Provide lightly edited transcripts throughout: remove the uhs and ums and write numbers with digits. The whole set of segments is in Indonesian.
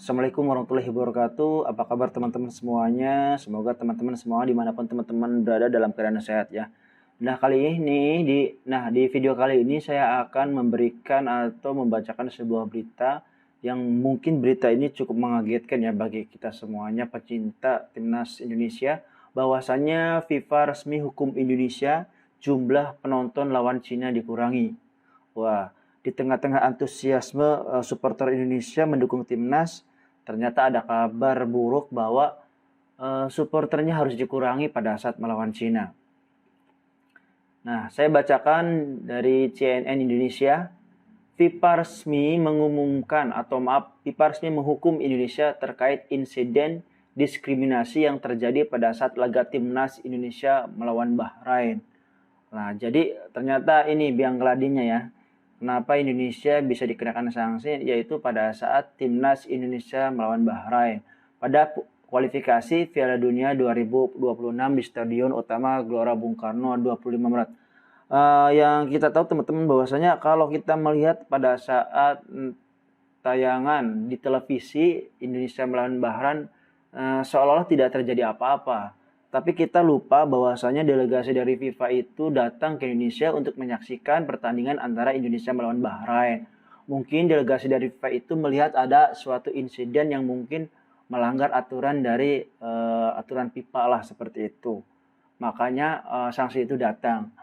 Assalamualaikum warahmatullahi wabarakatuh. Apa kabar teman-teman semuanya? Semoga teman-teman semua dimanapun teman-teman berada dalam keadaan sehat ya. Di video kali ini saya akan memberikan atau membacakan sebuah berita yang mungkin berita ini cukup mengagetkan ya bagi kita semuanya pecinta timnas Indonesia. Bahwasannya FIFA resmi hukum Indonesia, jumlah penonton lawan Cina dikurangi. Wah, di tengah-tengah antusiasme supporter Indonesia mendukung timnas, ternyata ada kabar buruk bahwa supporternya harus dikurangi pada saat melawan Cina. Nah, saya bacakan dari CNN Indonesia. FIFA resmi menghukum Indonesia terkait insiden diskriminasi yang terjadi pada saat laga timnas Indonesia melawan Bahrain. Nah, jadi ternyata ini biang keladinya ya. Kenapa Indonesia bisa dikenakan sanksi, yaitu pada saat timnas Indonesia melawan Bahrain pada kualifikasi Piala Dunia 2026 di Stadion Utama Gelora Bung Karno 25 Maret. Yang kita tahu teman-teman bahwasanya kalau kita melihat pada saat tayangan di televisi Indonesia melawan Bahrain, seolah-olah tidak terjadi apa-apa. Tapi kita lupa bahwasanya delegasi dari FIFA itu datang ke Indonesia untuk menyaksikan pertandingan antara Indonesia melawan Bahrain. Mungkin delegasi dari FIFA itu melihat ada suatu insiden yang mungkin melanggar aturan dari aturan FIFA lah seperti itu. Makanya sanksi itu datang.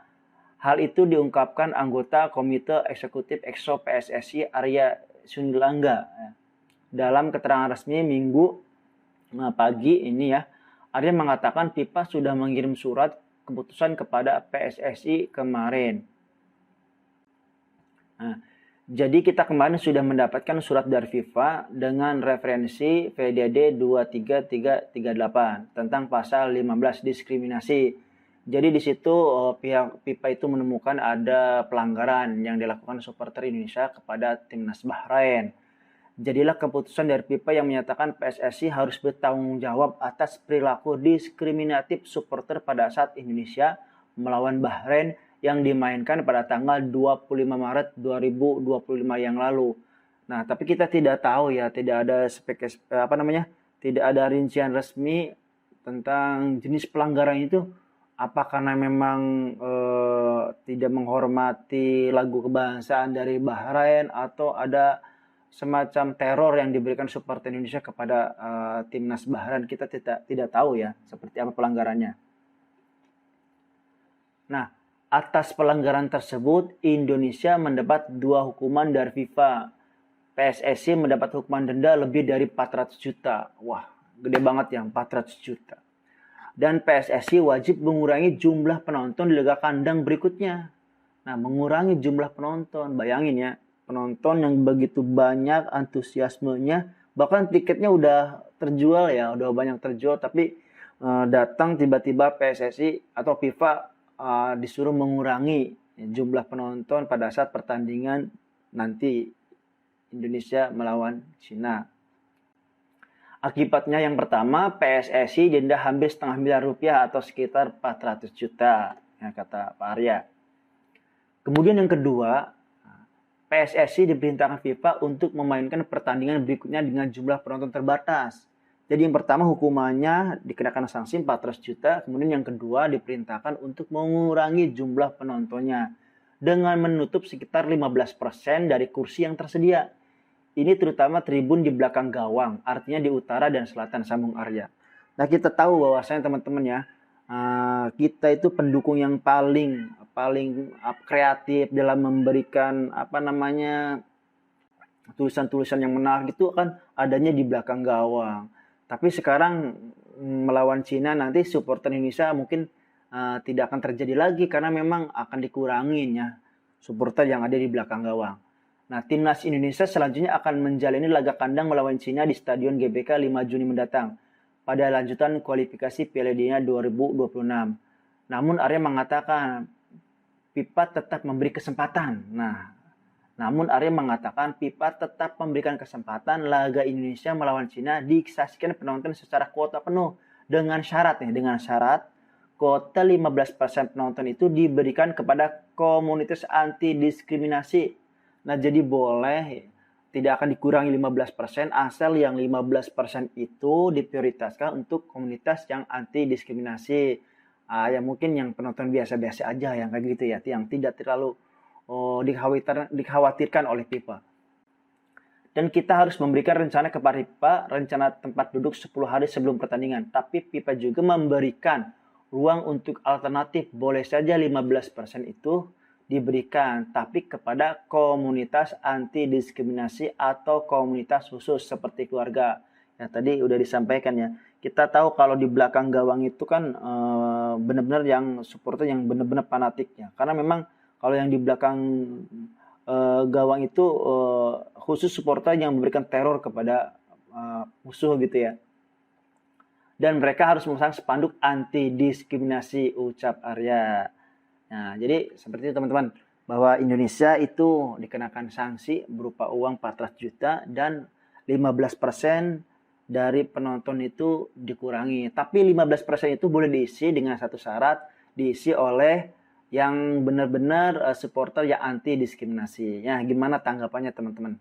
Hal itu diungkapkan anggota Komite Eksekutif EXO PSSI Arya Sunilangga dalam keterangan resmi Minggu pagi ini ya. Arya mengatakan FIFA sudah mengirim surat keputusan kepada PSSI kemarin. Nah, jadi kita kemarin sudah mendapatkan surat dari FIFA dengan referensi PDD 23338 tentang pasal 15 diskriminasi. Jadi di situ pihak FIFA itu menemukan ada pelanggaran yang dilakukan supporter Indonesia kepada timnas Bahrain. Jadilah keputusan dari FIFA yang menyatakan PSSI harus bertanggung jawab atas perilaku diskriminatif supporter pada saat Indonesia melawan Bahrain yang dimainkan pada tanggal 25 Maret 2025 yang lalu. Nah, tapi kita tidak tahu ya, tidak ada tidak ada rincian resmi tentang jenis pelanggaran itu. Apa karena memang tidak menghormati lagu kebangsaan dari Bahrain atau ada semacam teror yang diberikan supporter Indonesia kepada timnas Bahrain, kita tidak tahu ya seperti apa pelanggarannya. Nah, atas pelanggaran tersebut Indonesia mendapat 2 hukuman dari FIFA. PSSI mendapat hukuman denda lebih dari 400 juta. Wah, gede banget ya 400 juta. Dan PSSI wajib mengurangi jumlah penonton di laga kandang berikutnya. Nah, mengurangi jumlah penonton, bayangin ya, penonton yang begitu banyak antusiasmenya, bahkan tiketnya udah terjual ya, udah banyak terjual, tapi datang tiba-tiba PSSI atau FIFA disuruh mengurangi jumlah penonton pada saat pertandingan nanti Indonesia melawan Cina. Akibatnya yang pertama, PSSI denda hampir setengah miliar rupiah atau sekitar 400 juta, ya, kata Pak Arya. Kemudian yang kedua, PSSI diperintahkan FIFA untuk memainkan pertandingan berikutnya dengan jumlah penonton terbatas. Jadi yang pertama hukumannya dikenakan sanksi 400 juta, kemudian yang kedua diperintahkan untuk mengurangi jumlah penontonnya dengan menutup sekitar 15% dari kursi yang tersedia. Ini terutama tribun di belakang gawang, artinya di utara dan selatan, sambung Arya. Nah, kita tahu bahwasanya teman-teman ya, kita itu pendukung yang paling kreatif dalam memberikan tulisan-tulisan yang menarik itu kan adanya di belakang gawang. Tapi sekarang melawan Cina nanti supporter Indonesia mungkin tidak akan terjadi lagi karena memang akan dikurangin ya supporter yang ada di belakang gawang. Nah, timnas Indonesia selanjutnya akan menjalani laga kandang melawan Cina di Stadion GBK 5 Juni mendatang pada lanjutan kualifikasi Piala Dunia 2026. Namun Arya mengatakan FIFA tetap memberi kesempatan. Namun Arya mengatakan FIFA tetap memberikan kesempatan laga Indonesia melawan Cina disaksikan penonton secara kuota penuh dengan syarat kuota 15% penonton itu diberikan kepada komunitas anti diskriminasi. Nah, jadi boleh tidak akan dikurangi 15% asal yang 15% itu diprioritaskan untuk komunitas yang anti diskriminasi. Yang mungkin yang penonton biasa-biasa aja yang kayak gitu ya, yang tidak terlalu dikhawatirkan oleh FIFA. Dan kita harus memberikan rencana kepada FIFA, rencana tempat duduk 10 hari sebelum pertandingan. Tapi FIFA juga memberikan ruang untuk alternatif. Boleh saja 15% itu diberikan, tapi kepada komunitas anti diskriminasi atau komunitas khusus seperti keluarga. Ya tadi udah disampaikan ya. Kita tahu kalau di belakang gawang itu kan benar-benar yang supporter yang benar-benar fanatik ya. Karena memang kalau yang di belakang gawang itu khusus supporter yang memberikan teror kepada musuh gitu ya. Dan mereka harus memasang spanduk anti diskriminasi, ucap Arya. Nah, jadi seperti itu teman-teman, bahwa Indonesia itu dikenakan sanksi berupa uang 400 juta dan 15% dari penonton itu dikurangi. Tapi 15% itu boleh diisi dengan satu syarat, diisi oleh yang benar-benar supporter yang anti diskriminasi. Ya, gimana tanggapannya teman-teman?